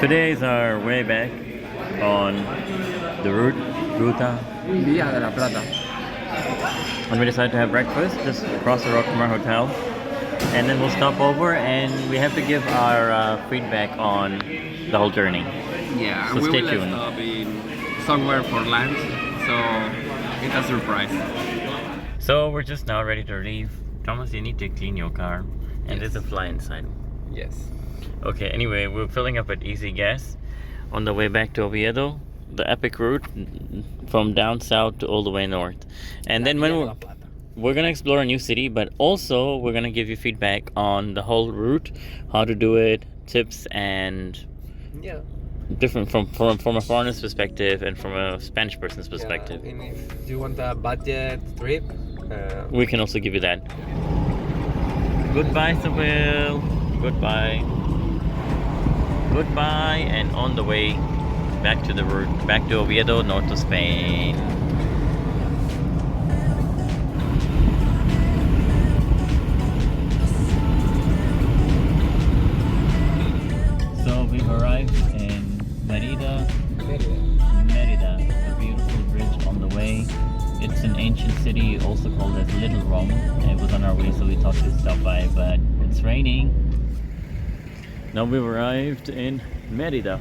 Today is our way back on the Ruta, Vía de la Plata. and we decided to have breakfast just across the road from our hotel, and then we'll stop over and we have to give our feedback on the whole journey. Yeah, So and we stay will tuned. stop in somewhere for lunch, so it's a surprise. So we're just now ready to leave. Thomas, you need to clean your car, and Yes. there's a fly inside. Yes. Okay, anyway, we're filling up at Easy Gas on the way back to Oviedo, the epic route from down south to all the way north. And then when we're gonna explore a new city, but also we're gonna give you feedback on the whole route, how to do it, tips, and Yeah. different from a foreigner's perspective and from a Spanish person's perspective. Yeah, and if you want a budget trip, We can also give you that. Goodbye, Seville. Goodbye. Goodbye, and on the way back to the route, back to Oviedo, north of Spain. So we've arrived in Merida, a beautiful bridge on the way. It's an ancient city, also called as Little Rome. It was on our way, so we thought to stop by, but it's raining. Now we've arrived in Merida.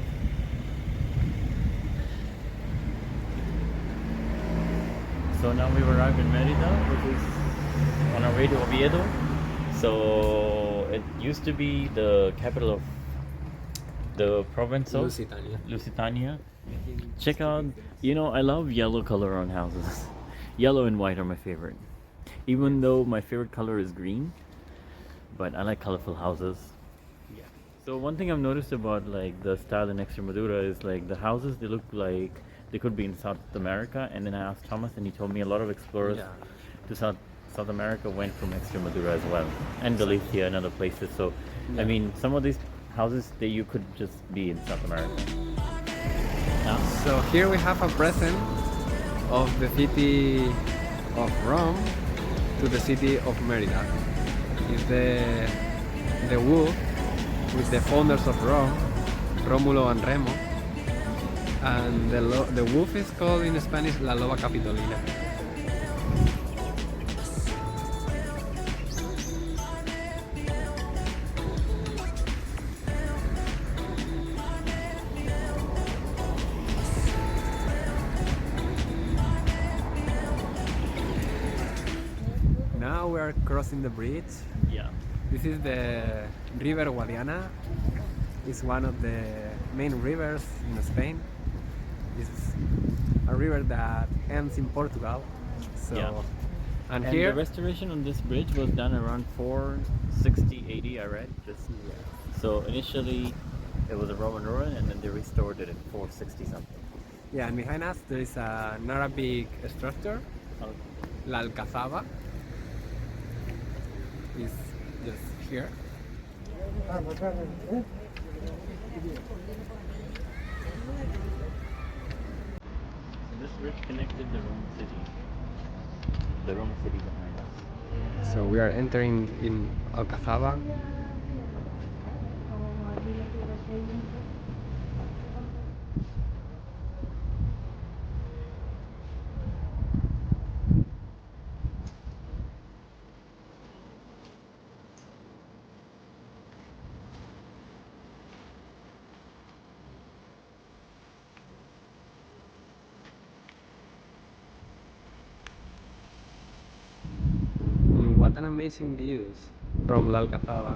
So now we've arrived in Merida, which is on our way to Oviedo. So it used to be the capital of the province of Lusitania. Check out, I love yellow color on houses. Yellow and white are my favorite. Even though my favorite color is green, but I like colorful houses. Yeah. So one thing I've noticed about like the style in Extremadura is like the houses, they look like they could be in South America. And then I asked Thomas, and he told me a lot of explorers to South America went from Extremadura as well, and Galicia and other places. So I mean, some of these houses that you could just be in South America. So here we have a present of the city of Rome to the city of Merida. It's the wolf with the founders of Rome, Rómulo and Remo, and the wolf is called in Spanish La Loba Capitolina. Now we are crossing the bridge. Yeah. This is the River Guadiana. It's one of the main rivers in Spain. It's a river that ends in Portugal. So, Yeah. and And here, the restoration on this bridge was done around 460 AD, I read. So initially it was a Roman ruin, and then they restored it in 460 something. yeah, and behind us there is an Arabic structure, La Alcazaba. It's just here. This bridge connected the Roman city. The Roman city behind us. So we are entering in Alcazaba. What an amazing views from La Alcazaba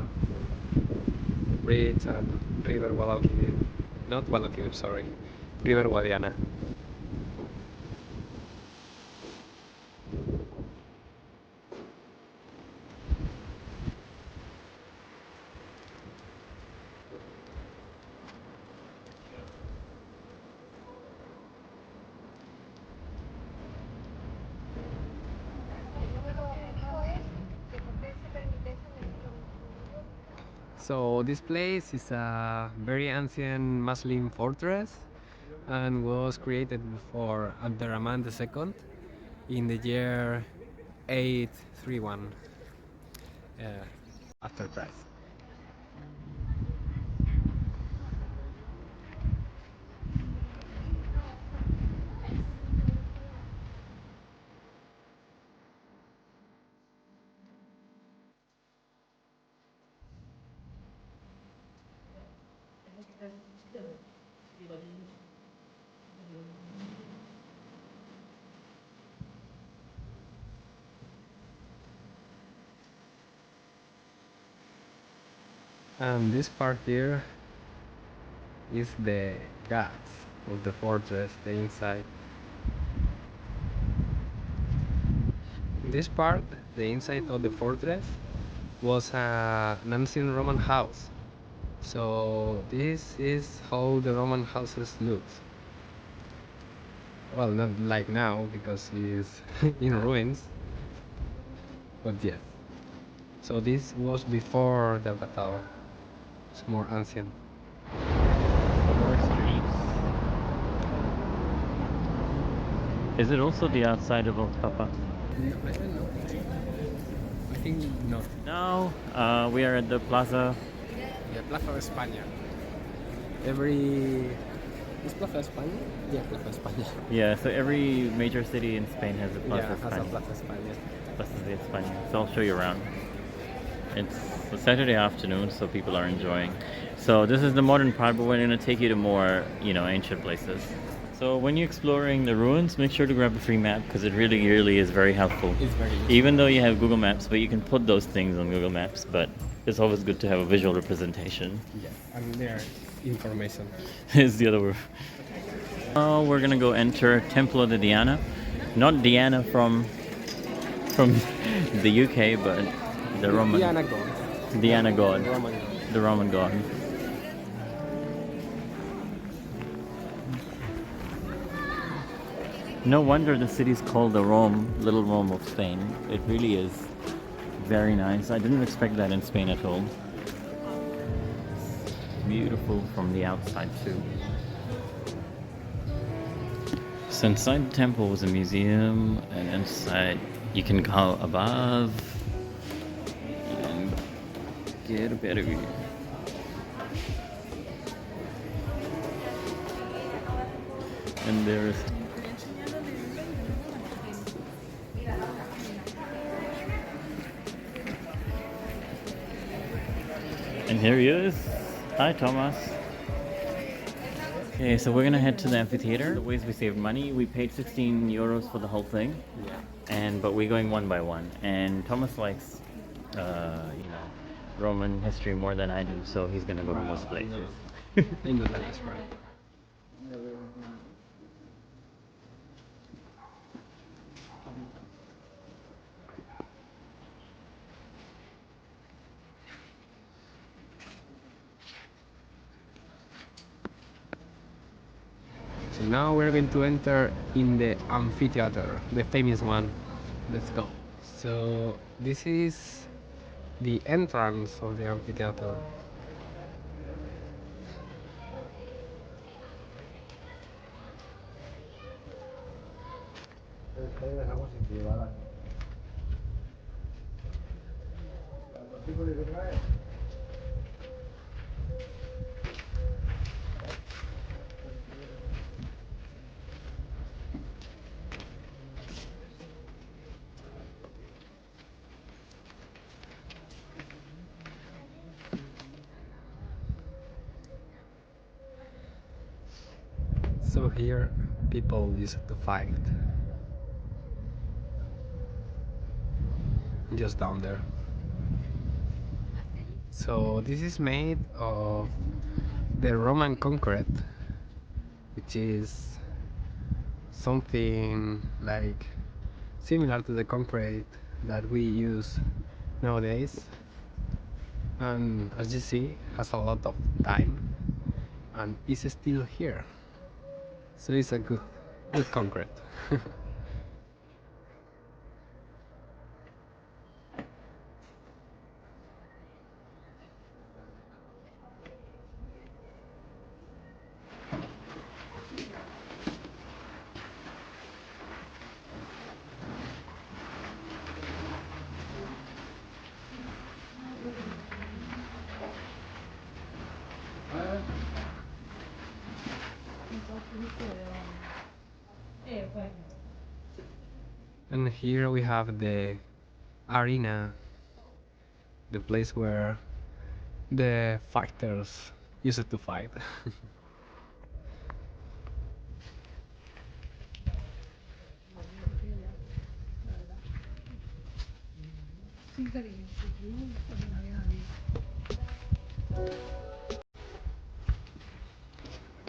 bridge and River Guadalquivir. Not Guadalquivir, sorry. River Guadiana. So this place is a very ancient Muslim fortress and was created before Abdurrahman II in the year 831 after Christ. And this part here is the guts of the fortress, the inside. This part, the inside of the fortress, was an ancient Roman house. So this is how the Roman houses looked. Well, not like now because it's in ruins, but yeah. So this was before the battle. It's more ancient. More streets. Is it also the outside of Alcazaba? No, I don't know. I think no. Now we are at the plaza. Yeah, Plaza de España. Every is Plaza España? Yeah, Plaza España. Yeah, so every major city in Spain has a Plaza Yeah, has a España. Plaza España. Plaza de España. So I'll show you around. It's a Saturday afternoon, so people are enjoying. So this is the modern part, but we're going to take you to more, ancient places. So when you're exploring the ruins, make sure to grab a free map because it really, really is very helpful. It's very useful. Even though you have Google Maps, but you can put those things on Google Maps, but it's always good to have a visual representation. Yeah, and there information. Is the other word. Now we're gonna go enter Templo de Diana, not Diana from the UK, but the Roman Diana God. Diana god, Roman God. the Roman god. No wonder the city's called the Little Rome of Spain. It really is very nice. I didn't expect that in Spain at all. Beautiful from the outside too. So inside the temple was a museum, and inside you can go above and get a better view. And there's and here he is. Hi, Thomas. Okay, so we're gonna head to the amphitheater. The ways we saved money, we paid 16 euros for the whole thing, Yeah. but we're going one by one. And Thomas likes, Roman history more than I do, so he's gonna go to most places. I know that is right. So now we're going to enter in the amphitheater, the famous one. Let's go. So this is the entrance of the amphitheater. So here people used to fight. Just down there. So this is made of the Roman concrete, which is something like similar to the concrete that we use nowadays, and as you see has a lot of time and is still here, so it's a good concrete. And here we have the arena, the place where the fighters use it to fight.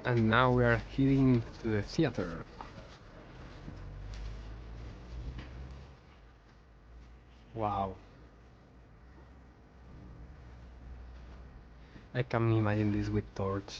And now we are heading to the theater. Wow. I can imagine this with torch.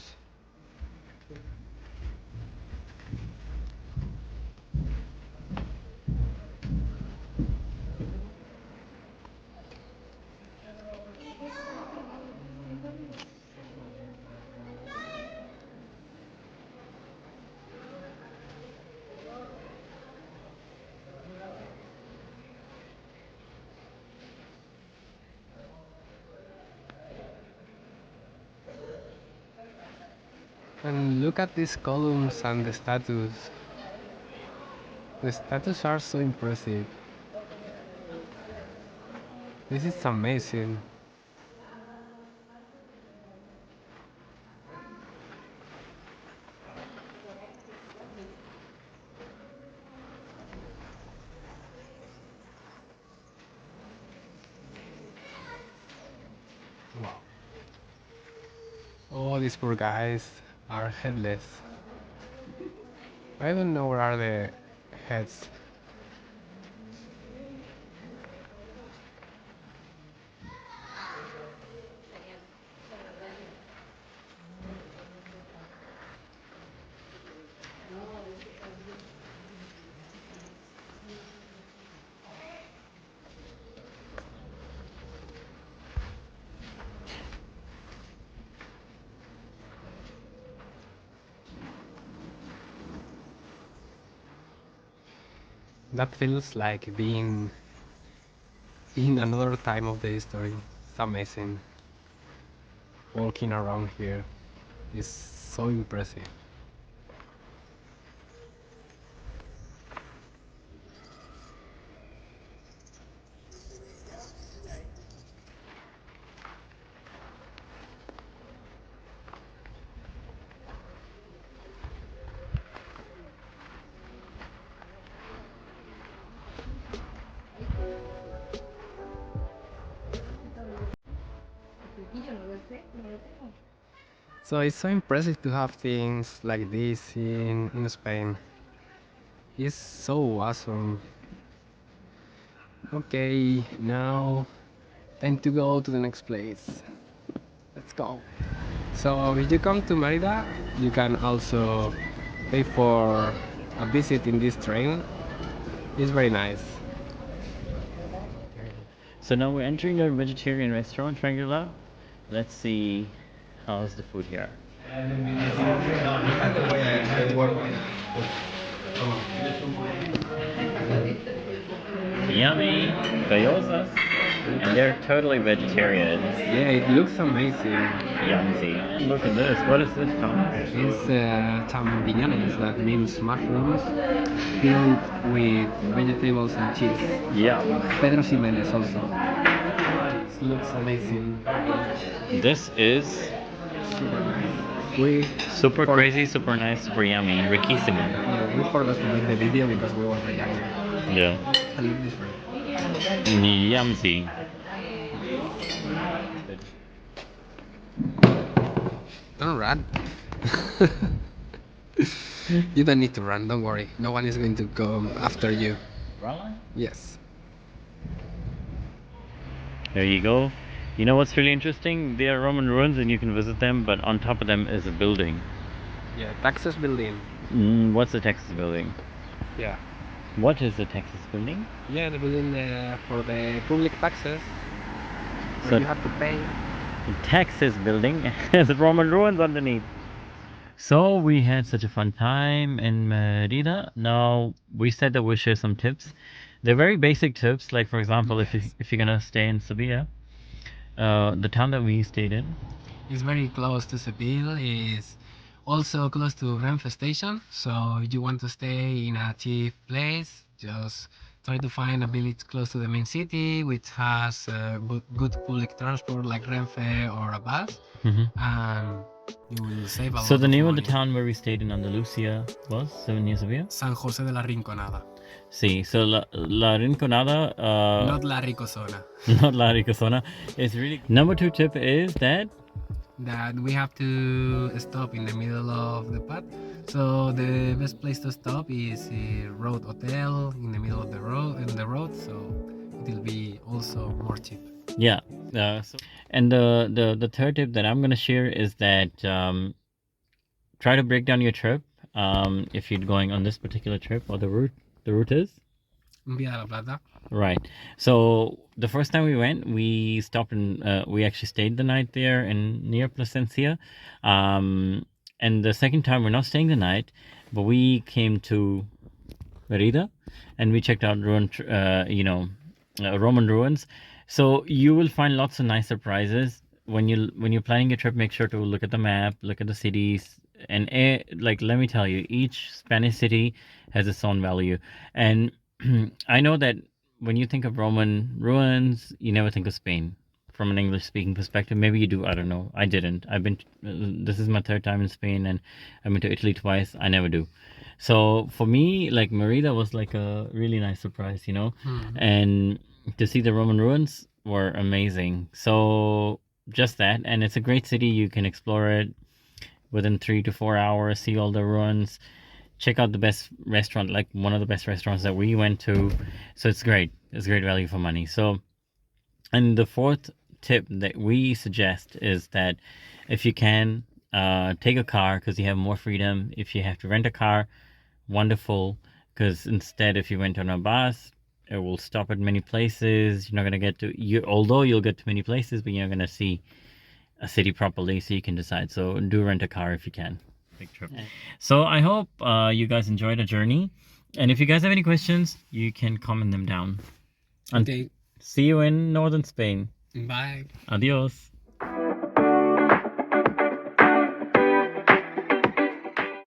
And look at these columns and the statues. The statues are so impressive. This is amazing. Wow. Oh, these poor guys are headless. I don't know where are the heads. That feels like being in another time of the history. It's amazing. Walking around here is so impressive. So it's so impressive to have things like this in Spain. It's so awesome. Okay, now time to go to the next place. Let's go. So if you come to Merida, you can also pay for a visit in this train. It's very nice. So now we're entering a vegetarian restaurant, Shangri. Let's see how's the food here. Yummy, gyoza, and they're totally vegetarian. Yeah, it looks amazing. Yumsy. And look at this. What is this, Tom? It's champiñones, that means mushrooms, filled with vegetables and cheese. Yeah. Pedro Ximénez also. It looks amazing. This is Super nice. We super crazy, super nice, super yummy, riquísimo. Yeah, we forgot to make the video because we were very angry. Yeah. A little different. Yumsy. Don't run. You don't need to run, don't worry. No one is going to go after you. Really? Yes. There you go. You know what's really interesting? They are Roman ruins and you can visit them, but on top of them is a building. Yeah, Texas building. What's the Texas building? Yeah. What is the Texas building? Yeah, the building for the public taxes. So So you have to pay. the Texas building has Roman ruins underneath. So we had such a fun time in Merida. Now we said that we'll share some tips. They're very basic tips, like for example, if you're gonna stay in Sevilla, the town that we stayed in. It's very close to Seville. It's also close to Renfe station. So if you want to stay in a cheap place, just try to find a village close to the main city, which has good public transport like Renfe or a bus, and you will save a lot. So the name of money. the town where we stayed in Andalusia was 7 years ago? San José de la Rinconada. Sí, so La Rinconada... Not La Ricosona. Not La Ricosona. It's really... Number 2 tip is that we have to stop in the middle of the path. So the best place to stop is a road hotel in the middle of the road, so it will be also more cheap. Yeah. And the third tip that I'm gonna share is that try to break down your trip. If you're going on this particular trip, or the route is Via de la Plata. right. So the first time we went, we stopped and we actually stayed the night there in near Plasencia. And the second time we're not staying the night, but we came to Merida and we checked out Roman ruins. So you will find lots of nice surprises when you're planning your trip. Make sure to look at the map, look at the cities, and like let me tell you, each Spanish city has its own value. And I know that when you think of Roman ruins, you never think of Spain from an English speaking perspective. Maybe you do, I don't know. I didn't. I've been this is my third time in Spain, and I've been to Italy twice. I never do. So for me, like, Merida was like a really nice surprise, and to see the Roman ruins were amazing. So just that, and it's a great city. You can explore it within 3 to 4 hours, see all the ruins, check out the best restaurant, like one of the best restaurants that we went to. So it's great. It's great value for money. So, and the fourth tip that we suggest is that if you can, take a car, because you have more freedom. If you have to rent a car, wonderful, because instead, if you went on a bus, it will stop at many places. You're not going to get to although you'll get to many places, but you're not going to see a city properly, so you can decide. So do rent a car if you can. Big trip. So I hope you guys enjoyed the journey, and if you guys have any questions, you can comment them down. Okay. See you in northern Spain. Bye. Adios.